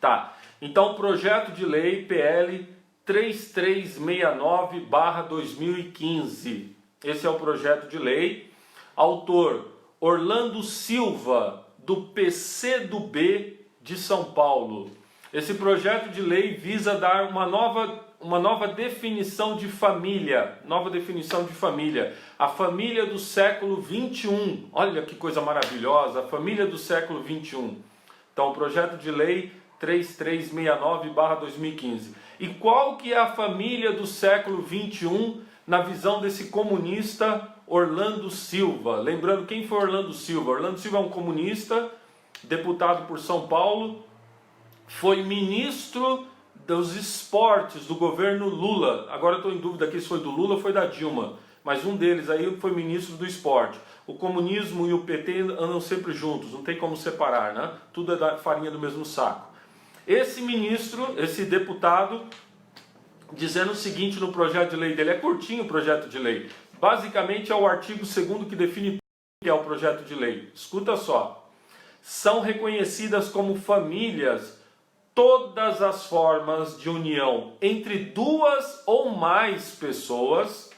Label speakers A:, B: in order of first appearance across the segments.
A: Tá, então projeto de lei PL 3369/2015. Esse é o projeto de lei. Autor Orlando Silva, do PCdoB de São Paulo. Esse projeto de lei visa dar uma nova definição de família. A família do século XXI. Olha que coisa maravilhosa, a família do século XXI. Então, o projeto de lei 3369/2015. E qual que é a família do século XXI na visão desse comunista Orlando Silva? Lembrando, quem foi Orlando Silva? Orlando Silva é um comunista, deputado por São Paulo, foi ministro dos esportes do governo Lula. Agora eu estou em dúvida aqui se foi do Lula ou foi da Dilma, mas um deles aí foi ministro do esporte. O comunismo e o PT andam sempre juntos, não tem como separar, né? Tudo é da farinha do mesmo saco. Esse ministro, esse deputado, dizendo o seguinte no projeto de lei dele, é curtinho o projeto de lei, basicamente é o artigo 2º que define o que é o projeto de lei. Escuta só: são reconhecidas como famílias todas as formas de união entre duas ou mais pessoas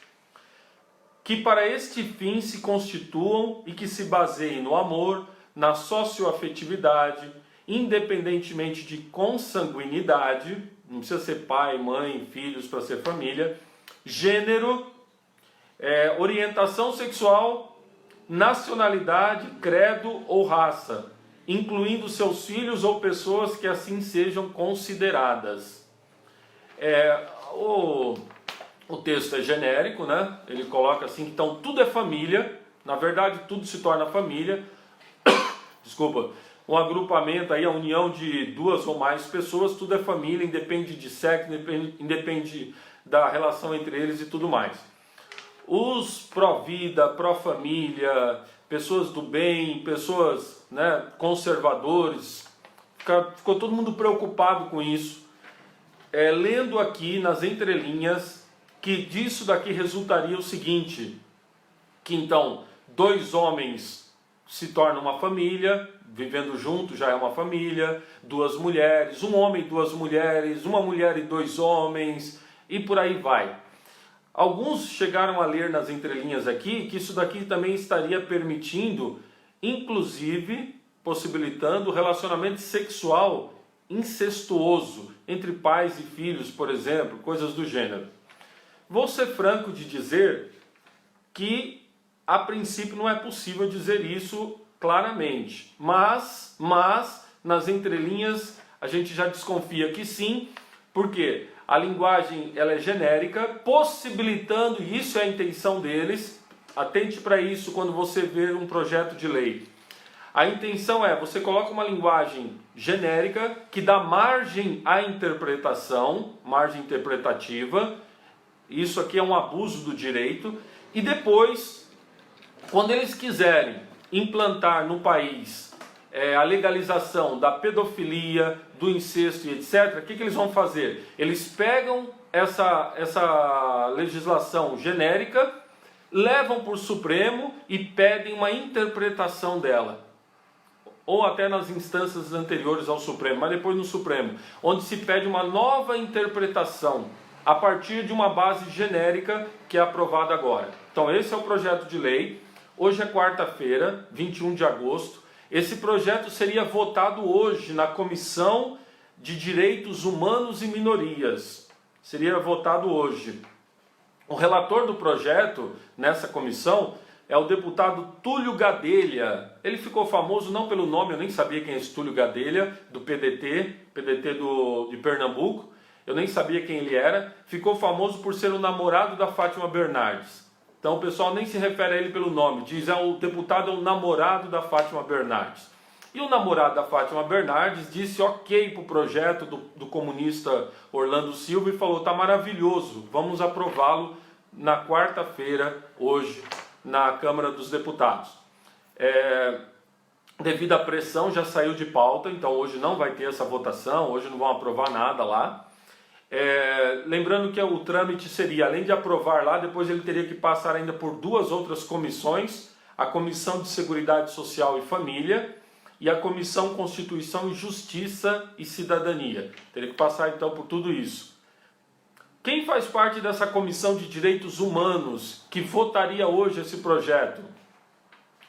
A: que para este fim se constituam e que se baseiem no amor, na socioafetividade, independentemente de consanguinidade, não precisa ser pai, mãe, filhos para ser família, gênero, orientação sexual, nacionalidade, credo ou raça, incluindo seus filhos ou pessoas que assim sejam consideradas. O texto é genérico, né? Ele coloca assim, então tudo é família, na verdade tudo se torna família, desculpa, um agrupamento aí, a união de duas ou mais pessoas, tudo é família, independe de sexo, independe da relação entre eles e tudo mais. Os pró-vida, pró-família, pessoas do bem, pessoas, né, conservadores, ficou todo mundo preocupado com isso. Lendo aqui nas entrelinhas que disso daqui resultaria o seguinte, que então 2 homens se tornam uma família, vivendo junto já é uma família, 2 mulheres, 1 homem e 2 mulheres, 1 mulher e 2 homens, e por aí vai. Alguns chegaram a ler nas entrelinhas aqui que isso daqui também estaria permitindo, inclusive possibilitando relacionamento sexual incestuoso entre pais e filhos, por exemplo, coisas do gênero. Vou ser franco de dizer que a princípio não é possível dizer isso claramente, mas nas entrelinhas a gente já desconfia que sim, porque a linguagem ela é genérica, possibilitando, e isso é a intenção deles, atente para isso quando você ver um projeto de lei. A intenção é, você coloca uma linguagem genérica que dá margem à interpretação, margem interpretativa, isso aqui é um abuso do direito, e depois, quando eles quiserem implantar no país a legalização da pedofilia, do incesto e etc., o que eles vão fazer? Eles pegam essa legislação genérica, levam para o Supremo e pedem uma interpretação dela. Ou até nas instâncias anteriores ao Supremo, mas depois no Supremo, onde se pede uma nova interpretação a partir de uma base genérica que é aprovada agora. Então esse é o projeto de lei. Hoje é quarta-feira, 21 de agosto. Esse projeto seria votado hoje na Comissão de Direitos Humanos e Minorias. Seria votado hoje. O relator do projeto nessa comissão é o deputado Túlio Gadelha. Ele ficou famoso não pelo nome, eu nem sabia quem é esse Túlio Gadelha, do PDT de Pernambuco. Eu nem sabia quem ele era. Ficou famoso por ser o namorado da Fátima Bernardes. Então o pessoal nem se refere a ele pelo nome, diz o deputado é o namorado da Fátima Bernardes. E o namorado da Fátima Bernardes disse ok para o projeto do comunista Orlando Silva e falou, tá maravilhoso, vamos aprová-lo na quarta-feira, hoje, na Câmara dos Deputados. Devido à pressão já saiu de pauta, então hoje não vai ter essa votação, hoje não vão aprovar nada lá. Lembrando que o trâmite seria, além de aprovar lá, depois ele teria que passar ainda por 2 outras comissões, a Comissão de Seguridade Social e Família e a Comissão Constituição, Justiça e Cidadania. Teria que passar então por tudo isso. Quem faz parte dessa Comissão de Direitos Humanos que votaria hoje esse projeto?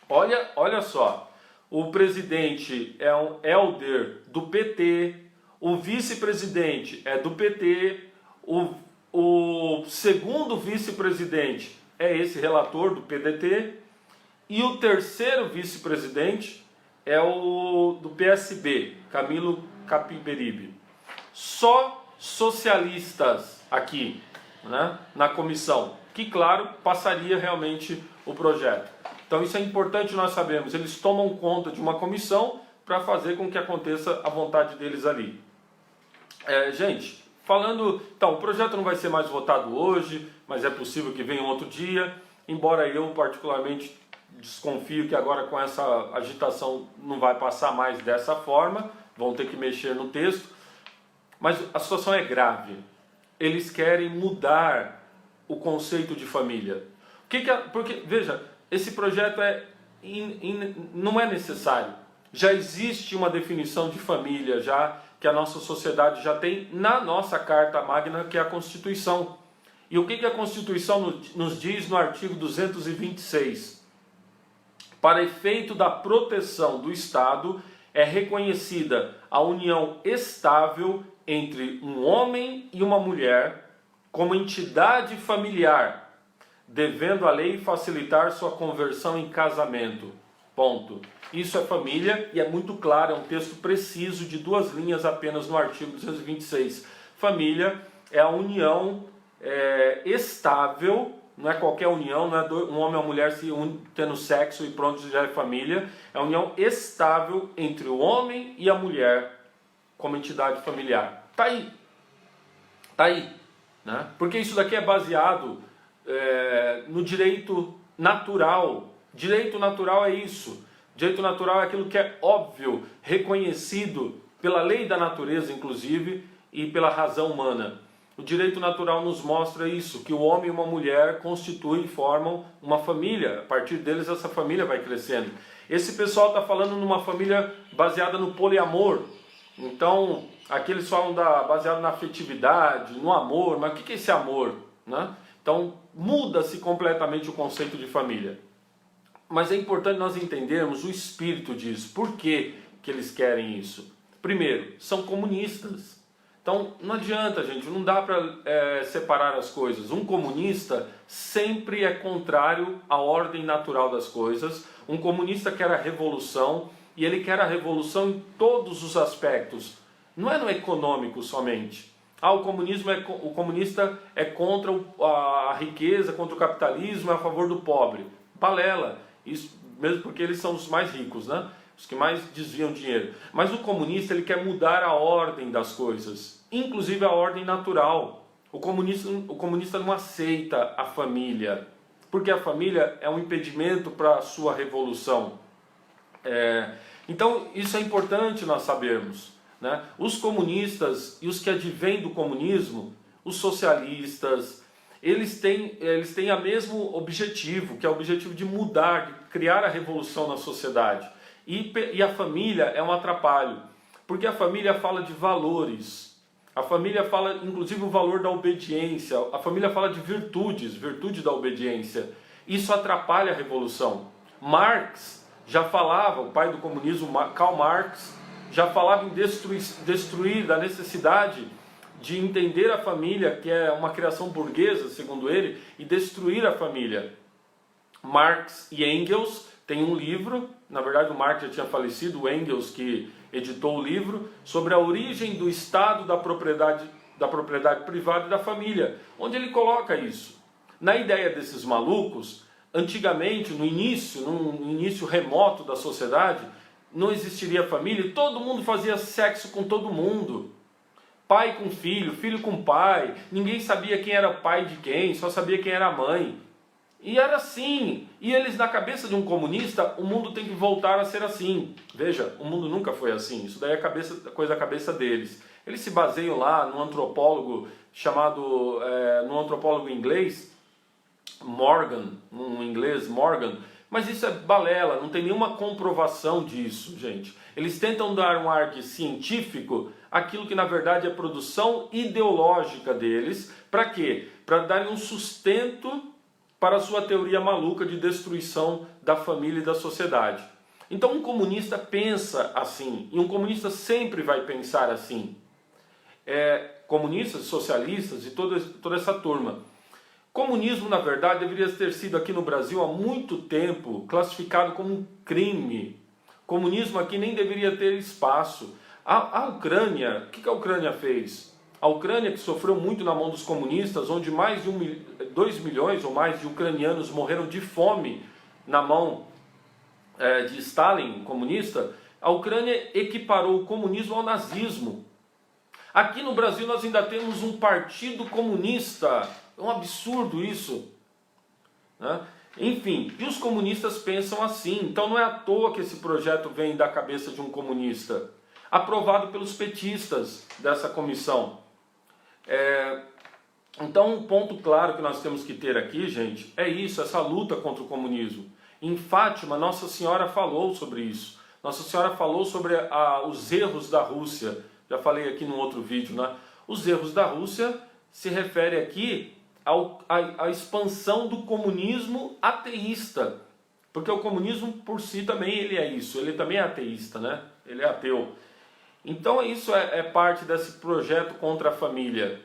A: Olha só, o presidente é um Helder do PT, o vice-presidente é do PT, o segundo vice-presidente é esse relator do PDT, e o terceiro vice-presidente é o do PSB, Camilo Capiberibe. Só socialistas aqui, né, na comissão, que claro, passaria realmente o projeto. Então isso é importante nós sabermos, eles tomam conta de uma comissão para fazer com que aconteça a vontade deles ali. Gente, falando, então o projeto não vai ser mais votado hoje, mas é possível que venha um outro dia, embora eu particularmente desconfio que agora com essa agitação não vai passar mais dessa forma, vão ter que mexer no texto, mas a situação é grave. Eles querem mudar o conceito de família. Porque, veja, esse projeto não é necessário. Já existe uma definição de família, já que a nossa sociedade já tem na nossa Carta Magna, que é a Constituição. E o que a Constituição nos diz no artigo 226? Para efeito da proteção do Estado, é reconhecida a união estável entre um homem e uma mulher como entidade familiar, devendo a lei facilitar sua conversão em casamento. Ponto. Isso é família e é muito claro, é um texto preciso de 2 linhas apenas no artigo 226. Família é a união estável, não é qualquer união, não é um homem e uma mulher se tendo sexo e pronto, já é família. É a união estável entre o homem e a mulher como entidade familiar. Tá aí, né? Porque isso daqui é baseado no direito natural. Direito natural é isso. Direito natural é aquilo que é óbvio, reconhecido pela lei da natureza, inclusive, e pela razão humana. O direito natural nos mostra isso, que o homem e uma mulher constituem e formam uma família. A partir deles, essa família vai crescendo. Esse pessoal está falando numa família baseada no poliamor. Então, aqui eles falam baseado na afetividade, no amor. Mas o que é esse amor, né? Então, muda-se completamente o conceito de família. Mas é importante nós entendermos o espírito disso. Por que eles querem isso? Primeiro, são comunistas. Então, não adianta, gente, não dá para separar as coisas. Um comunista sempre é contrário à ordem natural das coisas. Um comunista quer a revolução, e ele quer a revolução em todos os aspectos. Não é no econômico somente. O comunista é contra a riqueza, contra o capitalismo, é a favor do pobre. Balela. Isso mesmo porque eles são os mais ricos, né? Os que mais desviam dinheiro. Mas o comunista, ele quer mudar a ordem das coisas, inclusive a ordem natural. O comunista não aceita a família, porque a família é um impedimento para a sua revolução. Então isso é importante nós sabermos, né? Os comunistas e os que advêm do comunismo, os socialistas, eles têm o mesmo objetivo, que é o objetivo de mudar, de criar a revolução na sociedade. E a família é um atrapalho, porque a família fala de valores, a família fala inclusive o valor da obediência, a família fala de virtude da obediência. Isso atrapalha a revolução. Marx já falava, o pai do comunismo, Karl Marx, já falava em destruir, da necessidade de entender a família, que é uma criação burguesa, segundo ele, e destruir a família. Marx e Engels têm um livro, na verdade o Marx já tinha falecido, o Engels que editou o livro, sobre a origem do Estado, da propriedade privada e da família, onde ele coloca isso. Na ideia desses malucos, antigamente, no início remoto da sociedade, não existiria família, todo mundo fazia sexo com todo mundo. Pai com filho, filho com pai, ninguém sabia quem era pai de quem, só sabia quem era a mãe. E era assim. E eles, na cabeça de um comunista, o mundo tem que voltar a ser assim. Veja, o mundo nunca foi assim. Isso daí é coisa da cabeça deles. Eles se baseiam lá num antropólogo num antropólogo inglês, Morgan, um inglês Morgan, Mas isso é balela, não tem nenhuma comprovação disso, gente. Eles tentam dar um ar de científico àquilo que na verdade é produção ideológica deles. Para quê? Para darem um sustento para a sua teoria maluca de destruição da família e da sociedade. Então um comunista pensa assim, e um comunista sempre vai pensar assim. Comunistas, socialistas e toda essa turma. Comunismo, na verdade, deveria ter sido aqui no Brasil há muito tempo classificado como um crime. Comunismo aqui nem deveria ter espaço. A Ucrânia, o que a Ucrânia fez? A Ucrânia, que sofreu muito na mão dos comunistas, onde mais de 2 milhões ou mais de ucranianos morreram de fome na mão de Stalin, comunista, a Ucrânia equiparou o comunismo ao nazismo. Aqui no Brasil nós ainda temos um partido comunista. É um absurdo isso, né? Enfim, e os comunistas pensam assim. Então não é à toa que esse projeto vem da cabeça de um comunista, aprovado pelos petistas dessa comissão. Então um ponto claro que nós temos que ter aqui, gente, é isso, essa luta contra o comunismo. Em Fátima, Nossa Senhora falou sobre isso. Nossa Senhora falou sobre os erros da Rússia. Já falei aqui num outro vídeo, né? Os erros da Rússia se refere aqui à expansão do comunismo ateísta. Porque o comunismo por si também ele é isso, ele também é ateísta, né? Ele é ateu. Então isso é parte desse projeto contra a família.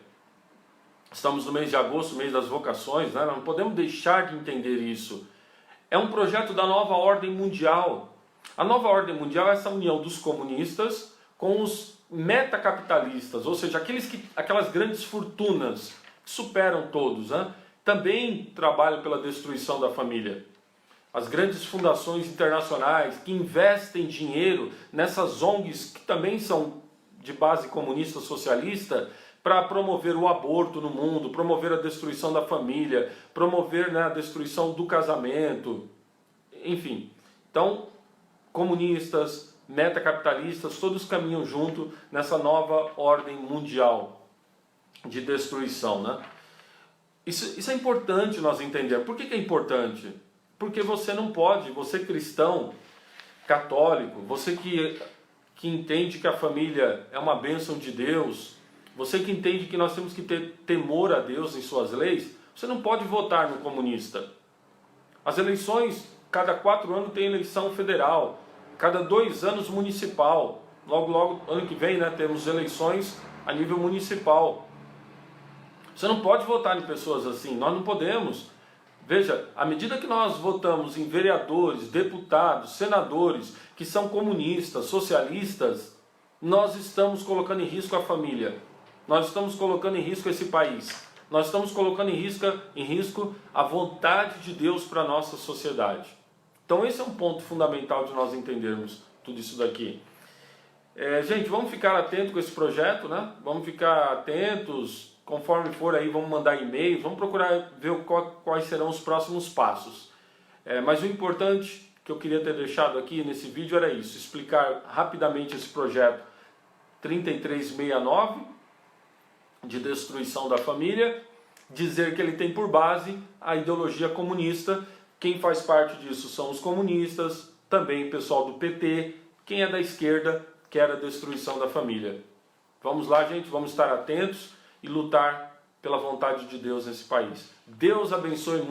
A: Estamos no mês de agosto, mês das vocações, né? Não podemos deixar de entender isso. É um projeto da nova ordem mundial. A nova ordem mundial é essa união dos comunistas com os metacapitalistas, ou seja, aquelas grandes fortunas que superam todos, né? Também trabalham pela destruição da família. As grandes fundações internacionais que investem dinheiro nessas ONGs que também são de base comunista socialista para promover o aborto no mundo, promover a destruição da família, promover, né, a destruição do casamento, enfim. Então, comunistas, metacapitalistas, todos caminham junto nessa nova ordem mundial de destruição, né? Isso é importante nós entender. Por que é importante? Porque você não pode, você cristão, católico, você que entende que a família é uma bênção de Deus, você que entende que nós temos que ter temor a Deus em suas leis, você não pode votar no comunista. As eleições, cada 4 anos tem eleição federal, cada 2 anos municipal. Logo, ano que vem, né, temos eleições a nível municipal. Você não pode votar em pessoas assim, nós não podemos. Veja, à medida que nós votamos em vereadores, deputados, senadores, que são comunistas, socialistas, nós estamos colocando em risco a família. Nós estamos colocando em risco esse país. Nós estamos colocando em risco a vontade de Deus para a nossa sociedade. Então esse é um ponto fundamental de nós entendermos tudo isso daqui. Gente, vamos ficar atentos com esse projeto, né? Vamos ficar atentos, conforme for aí, vamos mandar e-mails, vamos procurar ver quais serão os próximos passos. Mas o importante que eu queria ter deixado aqui nesse vídeo era isso, explicar rapidamente esse projeto 3369, de destruição da família, dizer que ele tem por base a ideologia comunista. Quem faz parte disso são os comunistas, também o pessoal do PT, quem é da esquerda quer a destruição da família. Vamos lá, gente, vamos estar atentos e lutar pela vontade de Deus nesse país. Deus abençoe muito.